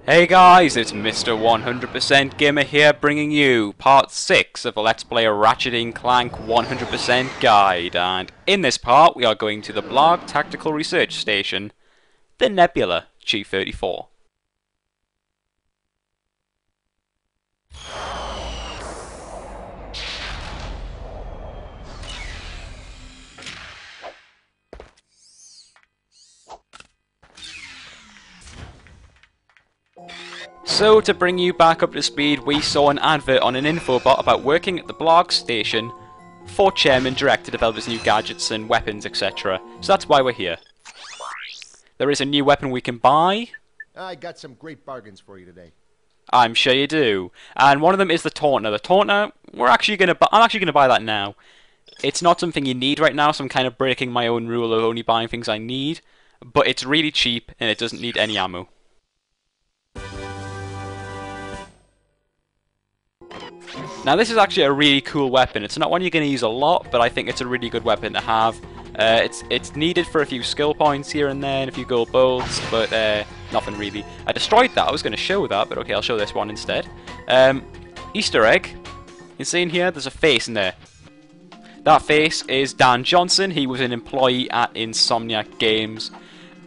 Hey guys, it's Mr. 100% Gamer here, bringing you part 6 of the Let's Play Ratchet Clank 100% Guide, and in this part we are going to the Blarg Tactical Research Station, the Nebula G34. So, to bring you back up to speed, we saw an advert on an infobot about working at the Blarg station for Chairman Direct to develop his new gadgets and weapons, etc. So that's why we're here. There is a new weapon we can buy. I got some great bargains for you today. I'm sure you do. And one of them is the Taunter. The Taunter, I'm actually gonna buy that now. It's not something you need right now, so I'm kind of breaking my own rule of only buying things I need. But it's really cheap and it doesn't need any ammo. Now this is actually a really cool weapon. It's not one you're going to use a lot, but I think it's a really good weapon to have. It's needed for a few skill points here and there and a few gold bolts, but nothing really. I destroyed that. I was going to show that, but okay, I'll show this one instead. Easter egg. You see in here, there's a face in there. That face is Dan Johnson. He was an employee at Insomniac Games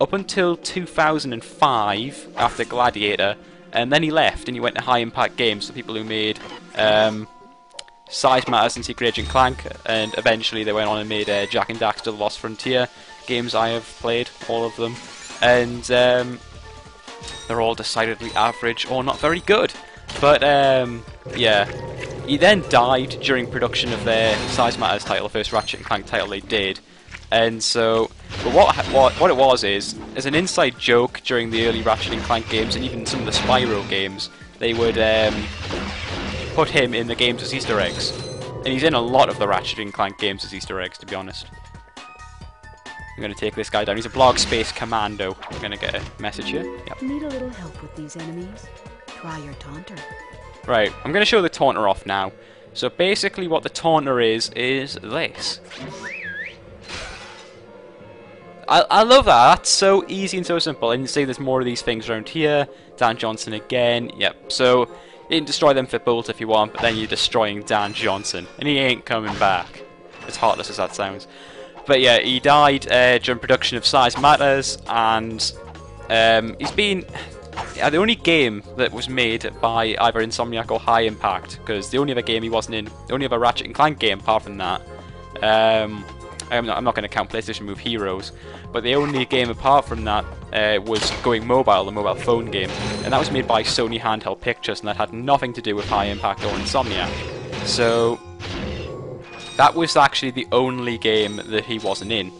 up until 2005 after Gladiator. And then he left and he went to High Impact Games, the people who made Size Matters and Secret Agent Clank, and eventually they went on and made Jak and Daxter: The Lost Frontier, games I have played, all of them, and they're all decidedly average or not very good. But yeah, he then died during production of their Size Matters title, the first Ratchet Clank title they did. And so, but what it was is, as an inside joke during the early Ratchet Clank games and even some of the Spyro games, they would put him in the games as Easter eggs. And he's in a lot of the Ratchet Clank games as Easter eggs, to be honest. I'm going to take this guy down. He's a Blarg Space Commando. I'm going to get a message here. Yep. Need a little help with these enemies? Try your taunter. Right, I'm going to show the Taunter off now. So basically what the Taunter is this. I love that. That's so easy and so simple. And you see there's more of these things around here. Dan Johnson again. Yep. So you can destroy them for bolt if you want, but then you're destroying Dan Johnson. And he ain't coming back. As heartless as that sounds. But yeah, he died during production of Size Matters, and he's been the only game that was made by either Insomniac or High Impact, because the only other game he wasn't in, the only other Ratchet Clank game apart from that, I'm not going to count PlayStation Move Heroes, but the only game apart from that was Going Mobile, the mobile phone game, and that was made by Sony Handheld Pictures, and that had nothing to do with High Impact or Insomniac. So that was actually the only game that he wasn't in,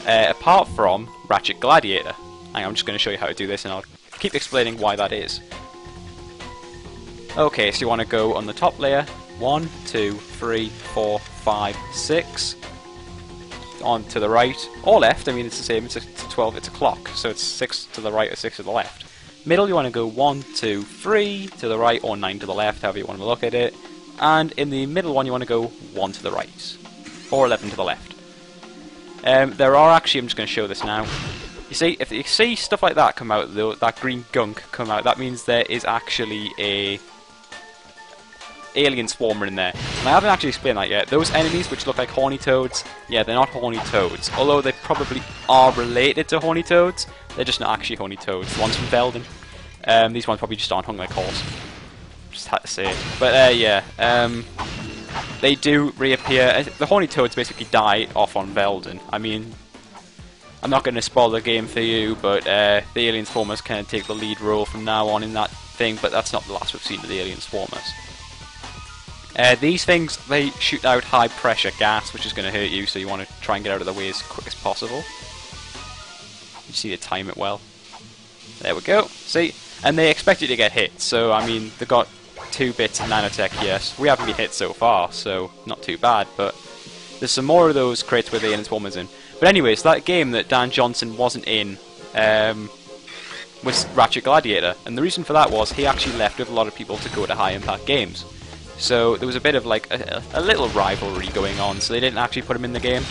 apart from Ratchet Gladiator. I'm just going to show you how to do this, and I'll keep explaining why that is. Okay, so you want to go on the top layer, 1, 2, 3, 4, 5, 6. On to the right or left, I mean it's the same, it's a 12, it's a clock, so it's 6 to the right or 6 to the left. Middle you want to go 1, 2, 3 to the right or 9 to the left, however you want to look at it. And in the middle one you want to go 1 to the right or 11 to the left. There are actually, I'm just going to show this now. You see, if you see stuff like that come out, though, that green gunk come out, that means there is actually a alien swarmer in there. And I haven't actually explained that yet. Those enemies which look like horny toads, yeah, they're not horny toads. Although they probably are related to horny toads, they're just not actually horny toads. The ones from Velden. These ones probably just aren't hung like horse. Just had to say it. But yeah, they do reappear. The horny toads basically die off on Velden. I mean, I'm not going to spoil the game for you, but the alien swarmers kind of take the lead role from now on in that thing, but that's not the last we've seen of the alien swarmers. These things, they shoot out high pressure gas, which is going to hurt you, so you want to try and get out of the way as quick as possible. You just need to time it well. There we go, see? And they expect you to get hit, so I mean, they've got 2 bits of nanotech, yes. We haven't been hit so far, so not too bad, but there's some more of those crates with alien swarmers in. But anyways, that game that Dan Johnson wasn't in was Ratchet Gladiator, and the reason for that was he actually left with a lot of people to go to High Impact Games. So there was a bit of like a little rivalry going on, so they didn't actually put him in the game,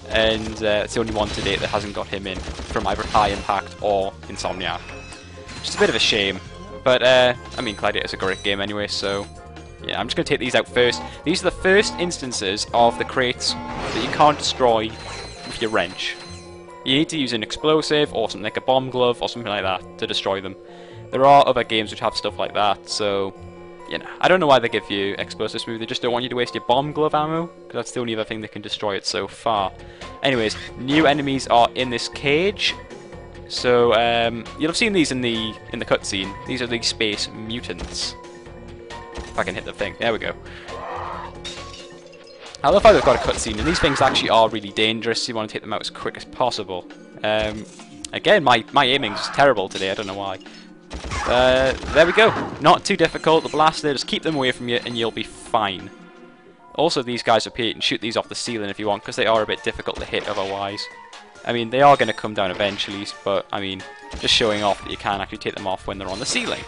and it's the only one to date that hasn't got him in from either High Impact or Insomniac. Just a bit of a shame. But, I mean, Gladiator's a great game anyway, so... Yeah, I'm just going to take these out first. These are the first instances of the crates that you can't destroy with your wrench. You need to use an explosive, or something like a bomb glove, or something like that, to destroy them. There are other games which have stuff like that, so... You know, I don't know why they give you explosives. Maybe they just don't want you to waste your bomb glove ammo, because that's the only other thing that can destroy it so far. Anyways, new enemies are in this cage. So, you'll have seen these in the cutscene. These are the space mutants. If I can hit the thing. There we go. I love how they've got a cutscene, and these things actually are really dangerous. You want to take them out as quick as possible. Again, my aiming is terrible today. I don't know why. There we go. Not too difficult. The blaster, just keep them away from you, and you'll be fine. Also, these guys up here, you can shoot these off the ceiling if you want, because they are a bit difficult to hit otherwise. I mean, they are going to come down eventually, but, I mean, just showing off that you can actually take them off when they're on the ceiling.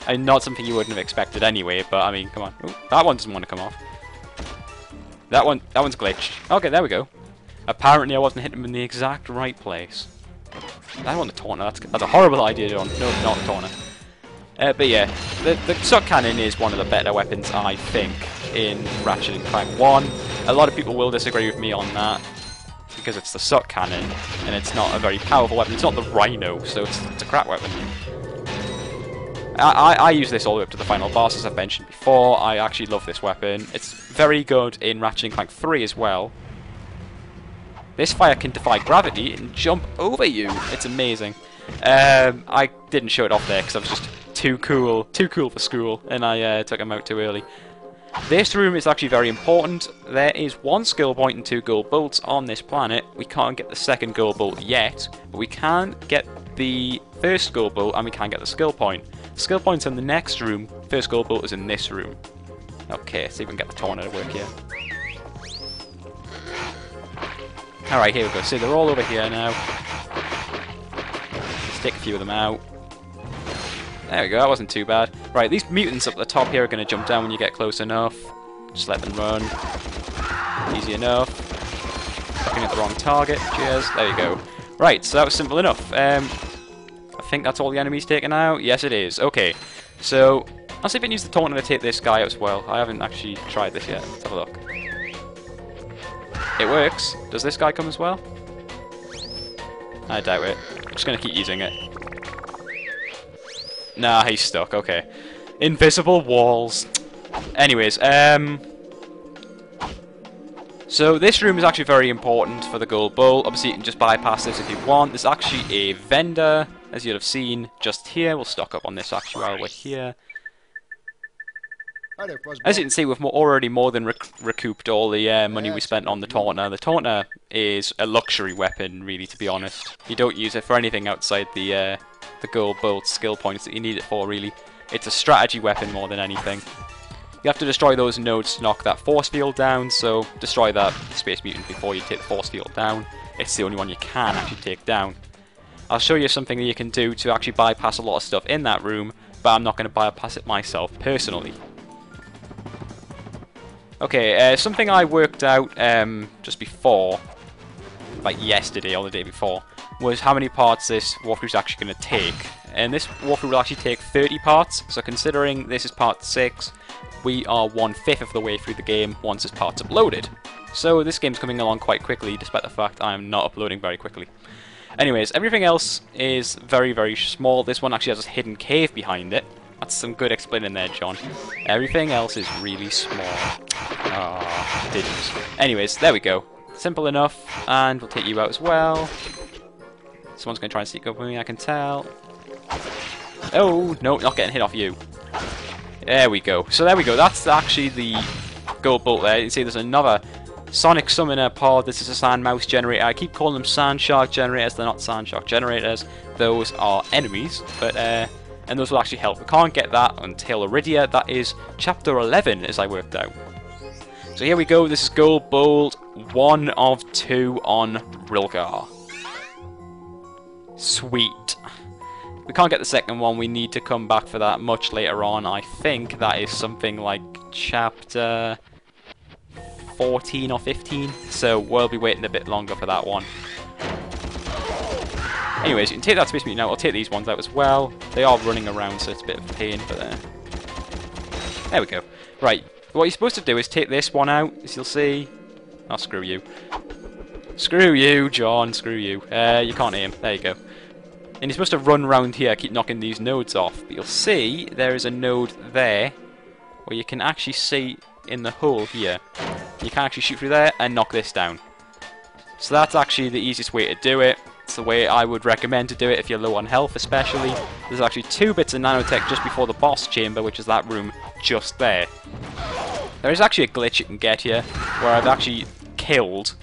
I mean, not something you wouldn't have expected anyway, but, I mean, come on. Ooh, that one doesn't want to come off. That one's glitched. Okay, there we go. Apparently I wasn't hitting him in the exact right place. I want the Taunter. That's a horrible idea, John. No, not the Taunter. But yeah, the suck cannon is one of the better weapons, I think, in Ratchet Clank 1. A lot of people will disagree with me on that, because it's the suck cannon, and it's not a very powerful weapon. It's not the Rhino, so it's a crap weapon. I use this all the way up to the final boss, as I've mentioned before. I actually love this weapon. It's very good in Ratchet Clank 3 as well. This fire can defy gravity and jump over you. It's amazing. I didn't show it off there because I was just too cool for school, and I took him out too early. This room is actually very important. There is 1 skill point and 2 gold bolts on this planet. We can't get the second gold bolt yet, but we can get the first gold bolt, and we can get the skill point. Skill point's in the next room. First gold bolt is in this room. Okay, see if we can get the Taunter to work here. Alright, here we go. See, they're all over here now. Let's take a few of them out. There we go, that wasn't too bad. Right, these mutants up the top here are going to jump down when you get close enough. Just let them run. Easy enough. Looking at the wrong target. Cheers. There you go. Right, so that was simple enough. I think that's all the enemies taken out. Yes, it is. Okay, so I'll see if I can use the Taunter to take this guy out as well. I haven't actually tried this yet. Let's have a look. It works. Does this guy come as well? I doubt it. I'm just going to keep using it. Nah, he's stuck. Okay. Invisible walls. Anyways, so this room is actually very important for the gold bolt. Obviously, you can just bypass this if you want. There's actually a vendor, as you'll have seen, just here. We'll stock up on this actually while we're here. As you can see, we've already more than recouped all the money we spent on the Taunter. The Taunter is a luxury weapon, really, to be honest. You don't use it for anything outside the gold bolt skill points that you need it for, really. It's a strategy weapon more than anything. You have to destroy those nodes to knock that force field down, so destroy that space mutant before you take the force field down. It's the only one you can actually take down. I'll show you something that you can do to actually bypass a lot of stuff in that room, but I'm not going to bypass it myself, personally. Okay, something I worked out just before, like yesterday or the day before, was how many parts this walkthrough is actually going to take. And this walkthrough will actually take 30 parts, so considering this is part 6, we are 1/5 of the way through the game once this part's uploaded. So this game's coming along quite quickly, despite the fact I'm not uploading very quickly. Anyways, everything else is very, very small. This one actually has a hidden cave behind it. That's some good explaining there, John. Everything else is really small. Ah, didn't. Anyways, there we go. Simple enough, and we'll take you out as well. Someone's going to try and sneak up with me, I can tell. Oh, no, not getting hit off you. There we go. So there we go. That's actually the gold bolt there. You can see there's another Sonic Summoner pod. This is a Sand Mouse generator. I keep calling them Sand Shark generators. They're not Sand Shark generators. Those are enemies, but and those will actually help. We can't get that until Iridia. That is Chapter 11, as I worked out. So here we go. This is Gold Bolt 1 of 2 on Brilgar. Sweet. We can't get the second one. We need to come back for that much later on. I think that is something like Chapter 14 or 15. So we'll be waiting a bit longer for that one. Anyways, you can take that space mutant out. I'll take these ones out as well. They are running around, so it's a bit of a pain, but there we go. Right, what you're supposed to do is take this one out, as you'll see. Oh, screw you. Screw you, John, screw you. You can't aim. There you go. And you're supposed to run around here, keep knocking these nodes off. But you'll see there is a node there, where you can actually see in the hole here. You can actually shoot through there and knock this down. So that's actually the easiest way to do it. It's the way I would recommend to do it if you're low on health especially. There's actually 2 bits of nanotech just before the boss chamber, which is that room just there. There is actually a glitch you can get here, where I've actually killed,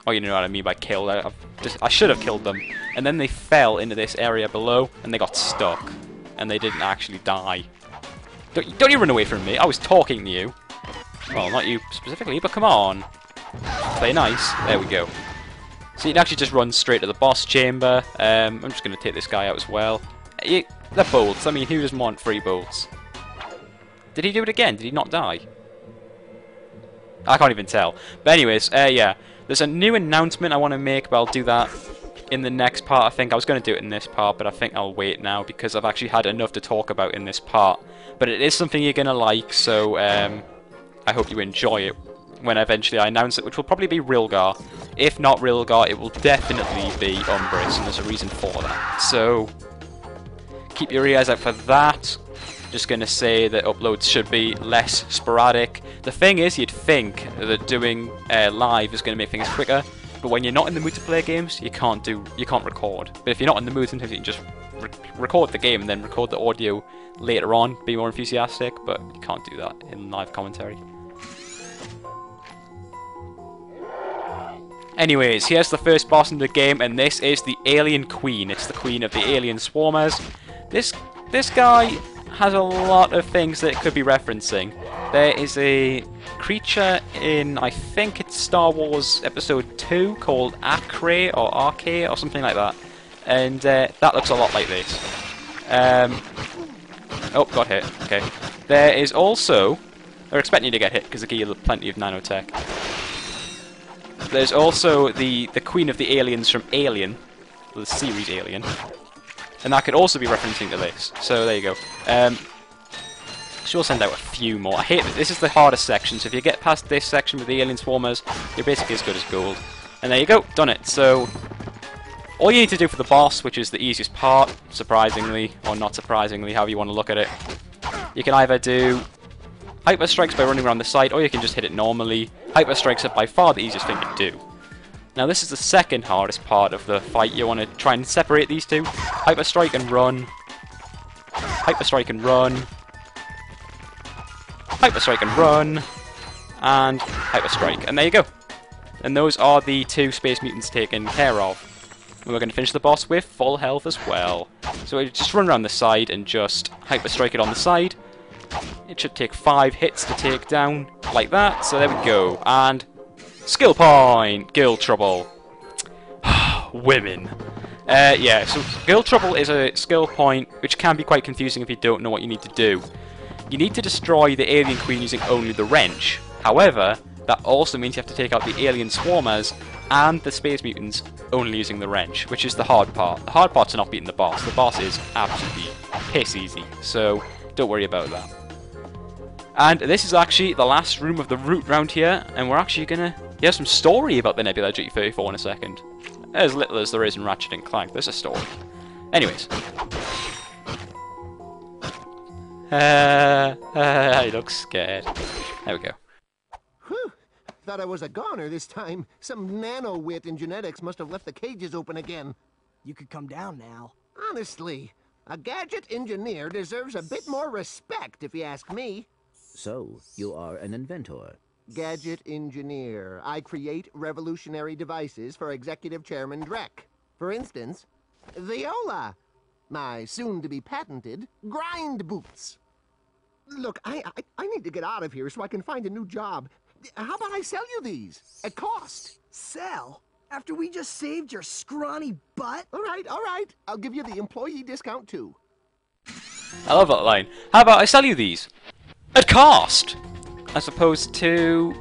oh you know what I mean by killed, I should have killed them, and then they fell into this area below, and they got stuck, and they didn't actually die. Don't you run away from me, I was talking to you. Well, not you specifically, but come on. Play nice, there we go. So you'd actually just run straight to the boss chamber. I'm just going to take this guy out as well. They're bolts. I mean, who doesn't want 3 bolts? Did he do it again? Did he not die? I can't even tell. But anyways, yeah. There's a new announcement I want to make, but I'll do that in the next part, I think. I was going to do it in this part, but I think I'll wait now because I've actually had enough to talk about in this part. But it is something you're going to like, so I hope you enjoy it when eventually I announce it, which will probably be Rilgar. If not Rilgar, it will definitely be Umbris, and there's a reason for that. So, keep your ears out for that. Just going to say that uploads should be less sporadic. The thing is, you'd think that doing live is going to make things quicker, but when you're not in the mood to play games, you can't record. But if you're not in the mood, sometimes you can just record the game and then record the audio later on, be more enthusiastic, but you can't do that in live commentary. Anyways, here's the first boss in the game, and this is the Alien Queen. It's the queen of the alien swarmers. This guy has a lot of things that it could be referencing. There is a creature in, I think it's Star Wars Episode 2, called Acre or Arche or something like that. And that looks a lot like this. Oh, got hit. Okay. There is also... They're expecting you to get hit because they give you plenty of nanotech. There's also the Queen of the Aliens from Alien, the series Alien, and that could also be referencing to this. So there you go. She'll send out a few more. I hate it. This is the hardest section, so if you get past this section with the alien swarmers, you're basically as good as gold. And there you go, done it. So all you need to do for the boss, which is the easiest part, surprisingly, or not surprisingly, however you want to look at it, you can either do Hyper Strikes by running around the side, or you can just hit it normally. Hyper Strikes are by far the easiest thing to do. Now this is the second hardest part of the fight. You want to try and separate these two. Hyper Strike and run. Hyper Strike and run. Hyper Strike and run. And Hyper Strike. And there you go. And those are the 2 space mutants taken care of. And we're going to finish the boss with full health as well. So we just run around the side and just Hyper Strike it on the side. It should take 5 hits to take down, like that, so there we go. And skill point! Girl Trouble. Women. Yeah, so Girl Trouble is a skill point which can be quite confusing if you don't know what you need to do. You need to destroy the Alien Queen using only the wrench. However, that also means you have to take out the alien swarmers and the space mutants only using the wrench, which is the hard part. The hard part's not beating the boss. The boss is absolutely piss easy, so don't worry about that. And this is actually the last room of the route round here, and we're actually gonna hear some story about the Nebula G34 in a second. As little as there is in Ratchet and Clank, there's a story. Anyways. He looks scared. There we go. Whew. Thought I was a goner this time. Some nano-wit in genetics must have left the cages open again. You could come down now. Honestly, a gadget engineer deserves a bit more respect, if you ask me. So, you are an inventor. Gadget engineer. I create revolutionary devices for Executive Chairman Drek. For instance, Viola. My soon-to-be patented grind boots. Look, I need to get out of here so I can find a new job. How about I sell you these? At cost. Sell? After we just saved your scrawny butt? All right. I'll give you the employee discount, too. I love that line. How about I sell you these? At cost! As opposed to...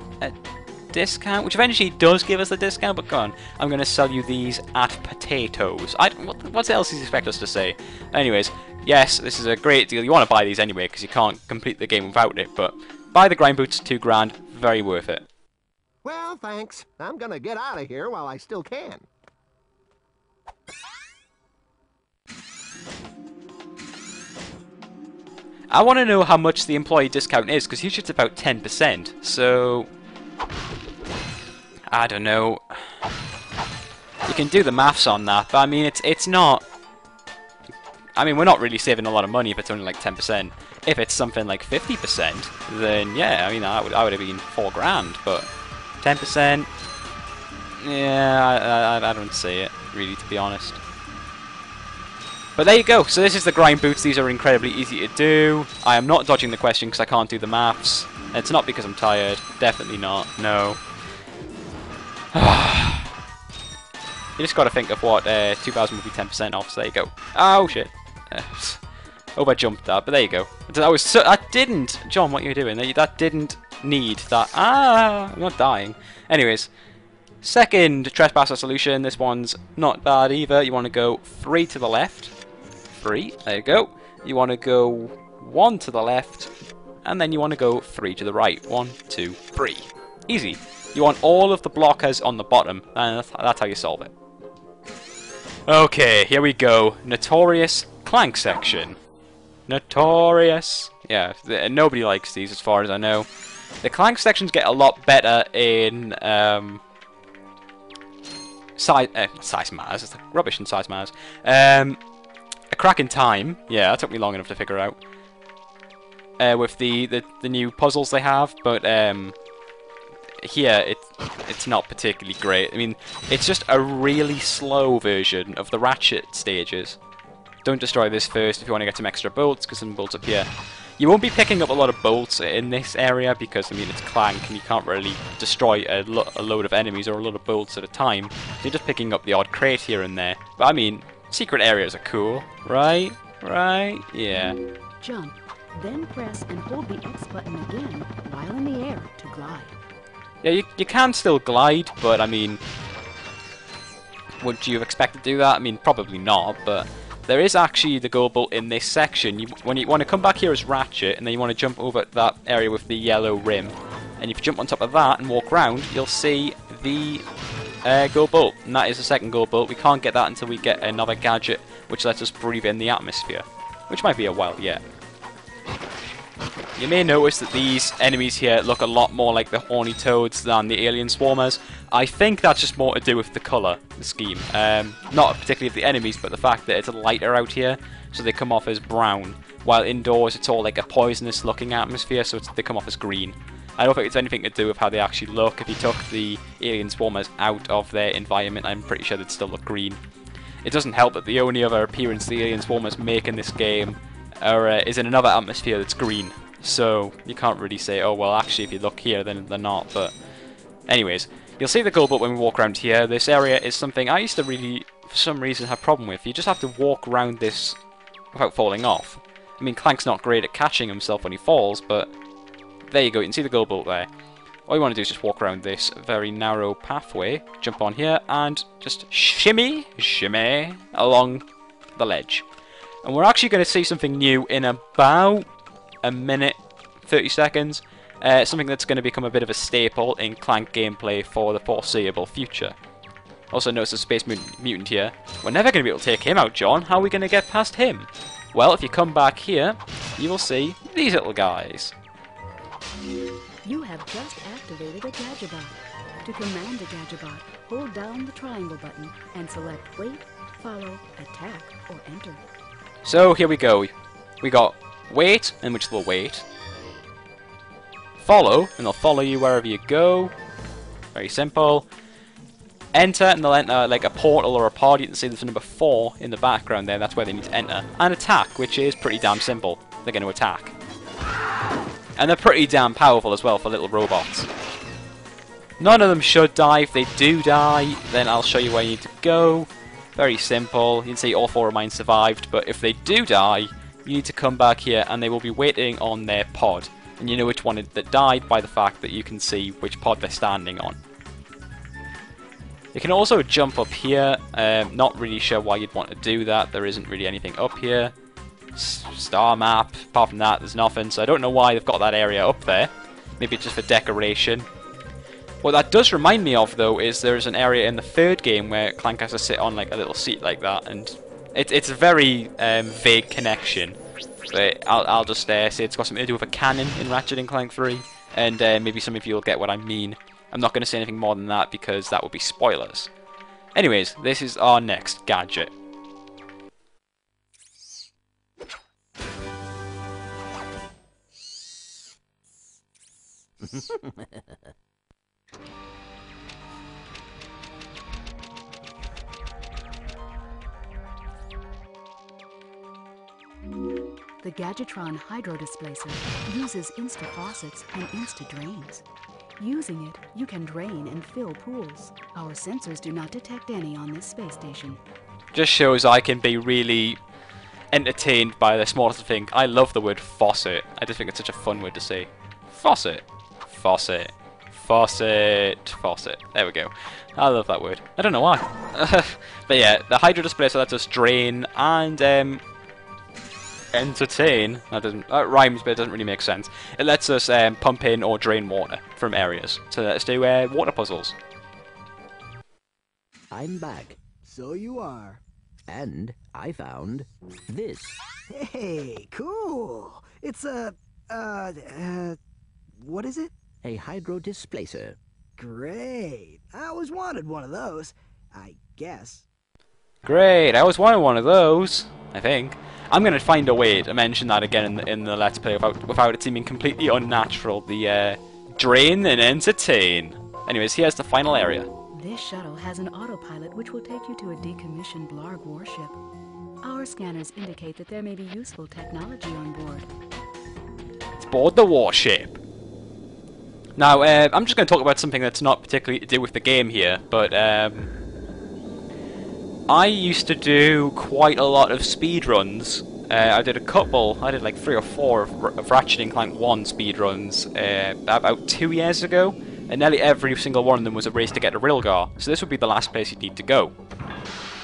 discount, which eventually does give us the discount, but go on. I'm going to sell you these at potatoes. What else do you expect us to say? Anyways, yes, this is a great deal. You want to buy these anyway, because you can't complete the game without it, but buy the grind boots, $2 grand, very worth it. Well, thanks. I'm gonna get out of here while I still can. I want to know how much the employee discount is, because usually it's about 10%, so I don't know. You can do the maths on that, but I mean, it's not. I mean, we're not really saving a lot of money if it's only like 10%. If it's something like 50%, then yeah, I mean, I would have been $4 grand, but 10%, yeah, I don't see it, really, to be honest. But there you go, so this is the grind boots. These are incredibly easy to do. I am not dodging the question because I can't do the maths. It's not because I'm tired, definitely not, no. You just gotta think of what 2,000 would be 10% off, so there you go. Oh shit. Hope I jumped that, but there you go. I didn't! John, what are you doing? That didn't need that. I'm not dying. Anyways, second trespasser solution. This one's not bad either. You want to go 3 to the left. 3, there you go. You want to go 1 to the left, and then you want to go 3 to the right. 1, 2, 3. Easy. You want all of the blockers on the bottom, and that's how you solve it. Okay, here we go. Notorious Clank section. Notorious. Yeah, nobody likes these as far as I know. The Clank sections get a lot better in size matters. It's like rubbish in size matters. A crack in time. Yeah, that took me long enough to figure out. With the new puzzles they have, but here it's not particularly great. I mean, it's just a really slow version of the Ratchet stages. Don't destroy this first if you want to get some extra bolts, because some bolts appear. You won't be picking up a lot of bolts in this area because, I mean, it's Clank and you can't really destroy a load of enemies or a load of bolts at a time. So you're just picking up the odd crate here and there. But I mean, secret areas are cool, right? Right? Yeah. Jump, then press and hold the X button again while in the air to glide. Yeah, you can still glide, but I mean, would you expect to do that? I mean, probably not, but there is actually the gold bolt in this section. When you want to come back here as Ratchet, and then you want to jump over that area with the yellow rim, and if you jump on top of that and walk around, you'll see the gold bolt, and that is the second gold bolt. We can't get that until we get another gadget, which lets us breathe in the atmosphere, which might be a while yet. You may notice that these enemies here look a lot more like the horny toads than the alien swarmers. I think that's just more to do with the colour scheme. Not particularly of the enemies, but the fact that it's lighter out here, so they come off as brown, while indoors it's all like a poisonous looking atmosphere, so they come off as green. I don't think it's anything to do with how they actually look. If you took the alien swarmers out of their environment, I'm pretty sure they'd still look green. It doesn't help that the only other appearance the alien swarmers make in this game is in another atmosphere that's green. So you can't really say, oh well, actually if you look here then they're not. But anyways, you'll see the gold bolt when we walk around here. This area is something I used to really, for some reason, have a problem with. You just have to walk around this without falling off. I mean, Clank's not great at catching himself when he falls, but there you go, you can see the gold bolt there. All you want to do is just walk around this very narrow pathway, jump on here, and just shimmy along the ledge. And we're actually going to see something new in about a minute, 30 seconds. Something that's going to become a bit of a staple in Clank gameplay for the foreseeable future. Also notice the Space Mutant here. We're never going to be able to take him out, John. How are we going to get past him? Well, if you come back here, you will see these little guys. You have just activated a Gadgetbot. To command a Gadgetbot, hold down the triangle button and select Wait, Follow, Attack, or Enter. So here we go. We got Wait, in which they'll wait. Follow, and they'll follow you wherever you go. Very simple. Enter, and they'll enter like a portal or a pod. You can see there's a number 4 in the background there. That's where they need to enter. And attack, which is pretty damn simple. They're going to attack. And they're pretty damn powerful as well for little robots. None of them should die. If they do die, then I'll show you where you need to go. Very simple. You can see all 4 of mine survived. But if they do die, you need to come back here and they will be waiting on their pod. And you know which one that died by the fact that you can see which pod they're standing on. You can also jump up here. Not really sure why you'd want to do that. There isn't really anything up here. Star map. Apart from that, there's nothing. So I don't know why they've got that area up there. Maybe it's just for decoration. What that does remind me of, though, is there's an area in the third game where Clank has to sit on like a little seat like that, and it's a very vague connection. But I'll just say it's got something to do with a cannon in Ratchet and Clank 3, and maybe some of you will get what I mean. I'm not going to say anything more than that because that would be spoilers. Anyways, this is our next gadget. The Gadgetron Hydro Displacer uses insta-faucets and insta-drains. Using it, you can drain and fill pools. Our sensors do not detect any on this space station. Just shows I can be really entertained by the smallest thing. I love the word faucet. I just think it's such a fun word to say. Faucet. Faucet. Faucet. Faucet. There we go. I love that word. I don't know why. But yeah, the Hydro Displacer lets us drain and entertain. That rhymes, but it doesn't really make sense. It lets us pump in or drain water from areas. So let's do water puzzles. I'm back. So you are. And I found this. Hey, cool. It's a, what is it? A hydro displacer. Great. I always wanted one of those, I guess. Great, I always wanted one of those, I think. I'm going to find a way to mention that again in the Let's Play without it seeming completely unnatural. The drain and entertain. Anyways, here's the final area. This shuttle has an autopilot which will take you to a decommissioned Blarg warship. Our scanners indicate that there may be useful technology on board. It's aboard the warship. Now, I'm just going to talk about something that's not particularly to do with the game here, but I used to do quite a lot of speedruns. I did like 3 or 4 of Ratchet and Clank 1 speedruns about 2 years ago, and nearly every single one of them was a race to get to Rilgar, so this would be the last place you'd need to go.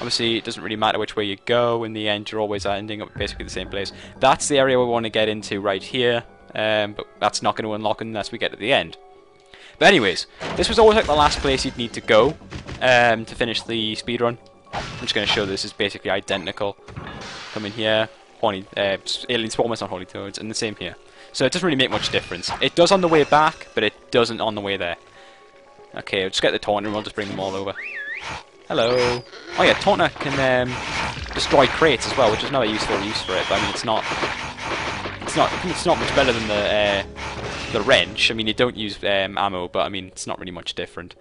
Obviously, it doesn't really matter which way you go, in the end you're always ending up basically the same place. That's the area we want to get into right here, but that's not going to unlock unless we get to the end. But anyways, this was always like the last place you'd need to go to finish the speedrun. I'm just going to show this is basically identical. Come in here, alien swarmers, not horny toads, and the same here. So it doesn't really make much difference. It does on the way back, but it doesn't on the way there. Okay, I'll just get the Taunter and we'll just bring them all over. Hello. Oh yeah, Taunter can destroy crates as well, which is not a useful use for it. But I mean, it's not much better than the wrench. I mean, you don't use ammo, but I mean, it's not really much different.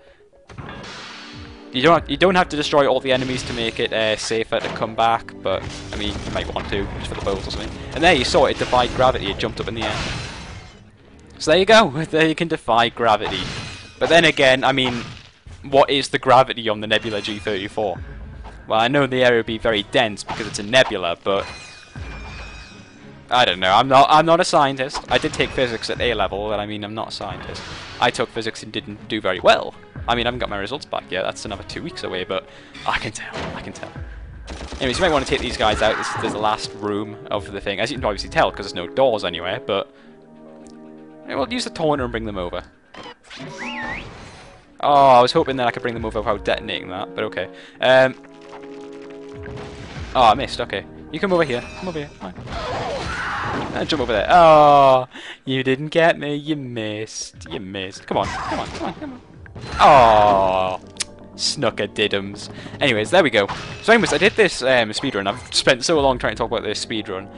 You don't have to destroy all the enemies to make it safer to come back, but I mean, you might want to, just for the bows or something. And there you saw it defied gravity, it jumped up in the air. So there you go, there you can defy gravity. But then again, I mean, what is the gravity on the Nebula G34? Well, I know the area would be very dense because it's a nebula, but I don't know, I'm not a scientist. I did take physics at A level, but I mean, I'm not a scientist. I took physics and didn't do very well. I mean, I haven't got my results back yet, that's another 2 weeks away, but I can tell. Anyways, you might want to take these guys out. This is the last room of the thing. As you can obviously tell, because there's no doors anywhere, but we'll use the Taunter and bring them over. Oh, I was hoping that I could bring them over without detonating that, but okay. Oh, I missed, okay. You come over here, come over here, come on. Jump over there. Oh, you didn't get me, you missed. Come on. Oh, snucker-diddums. Anyways, there we go. So anyways, I did this speedrun. I've spent so long trying to talk about this speedrun.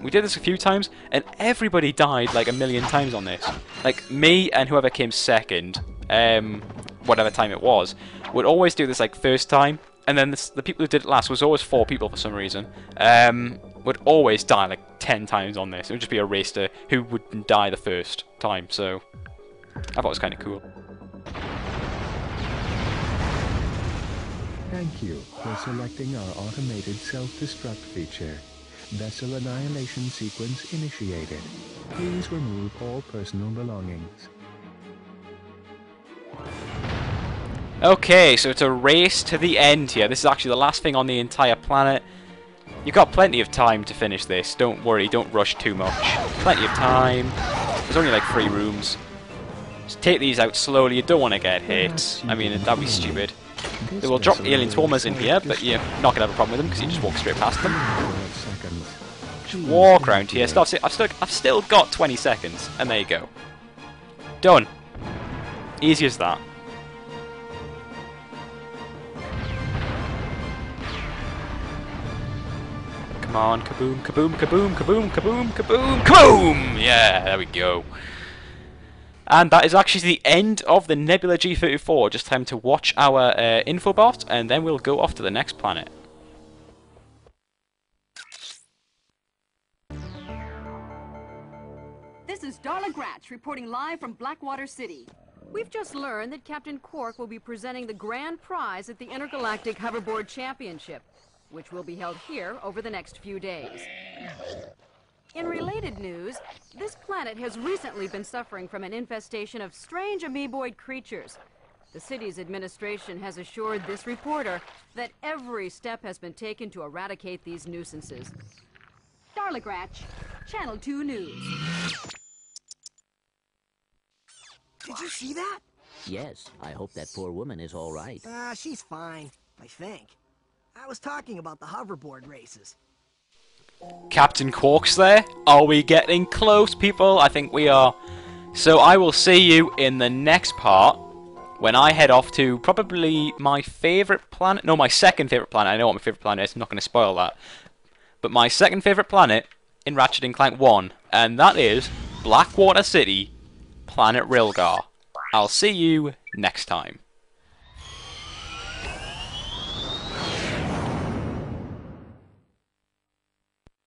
We did this a few times, and everybody died like a million times on this. Like, me and whoever came second, whatever time it was, would always do this like first time, and then the people who did it last was always 4 people for some reason. Would always die like 10 times on this. It would just be a race to who wouldn't die the first time, so I thought it was kind of cool. Thank you for selecting our automated self-destruct feature. Vessel annihilation sequence initiated. Please remove all personal belongings. Okay, so it's a race to the end here. This is actually the last thing on the entire planet. You've got plenty of time to finish this. Don't worry, don't rush too much. Plenty of time. There's only like 3 rooms. Just take these out slowly. You don't want to get hit. I mean, that'd be stupid. They will drop alien swarmers in here, but you're not going to have a problem with them because you just walk straight past them. Just walk around here. I've still got 20 seconds, and there you go. Done. Easy as that. Come on, kaboom, kaboom, kaboom, kaboom, kaboom, kaboom, kaboom! Yeah, there we go. And that is actually the end of the Nebula G34. Just time to watch our infobot, and then we'll go off to the next planet. This is Darla Gratch reporting live from Blackwater City. We've just learned that Captain Quark will be presenting the grand prize at the Intergalactic Hoverboard Championship, which will be held here over the next few days. In related news, this planet has recently been suffering from an infestation of strange amoeboid creatures. The city's administration has assured this reporter that every step has been taken to eradicate these nuisances. Darla Gratch, Channel 2 News. Did you see that? Yes, I hope that poor woman is all right. She's fine, I think. I was talking about the hoverboard races. Captain Quark's there. Are we getting close, people? I think we are. So I will see you in the next part when I head off to probably my favourite planet. No, my second favourite planet. I know what my favourite planet is. I'm not going to spoil that. But my second favourite planet in Ratchet Clank 1. And that is Blackwater City, Planet Rilgar. I'll see you next time.